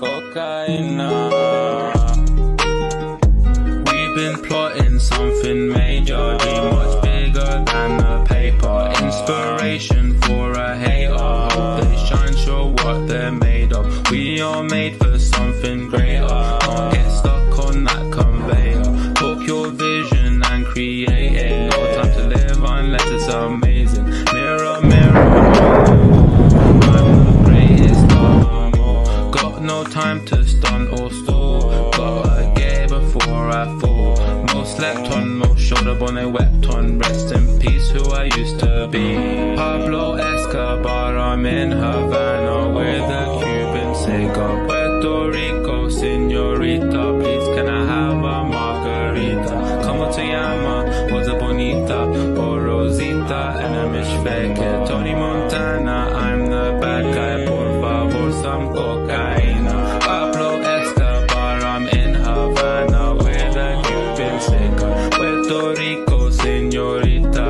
cocaine. We've been plotting something major, dream much bigger than the paper. Inspiration for a hater, hope they shine, show what they're made of. We are made for something greater, don't get stuck on that conveyor. Book your vision and create it, no time to live unless it's amazing. Mirror, mirror, I'm the greatest of them all. Got no time to stunt or stall, gotta get it before I fall. Most slept on, most shoulder bone they wept on. Rest in peace who I used to be. Pablo Escobar, I'm in Havana with a Cuban cigar. Puerto Rico, señorita, please can I have a margarita? Como te llama? Was a bonita or Rosita? Enemish fake. Tony Montana, I'm the bad guy. Por favor, some cocaine. Pablo Escobar, I'm in Havana with a Cuban cigar. Puerto Rico, señorita,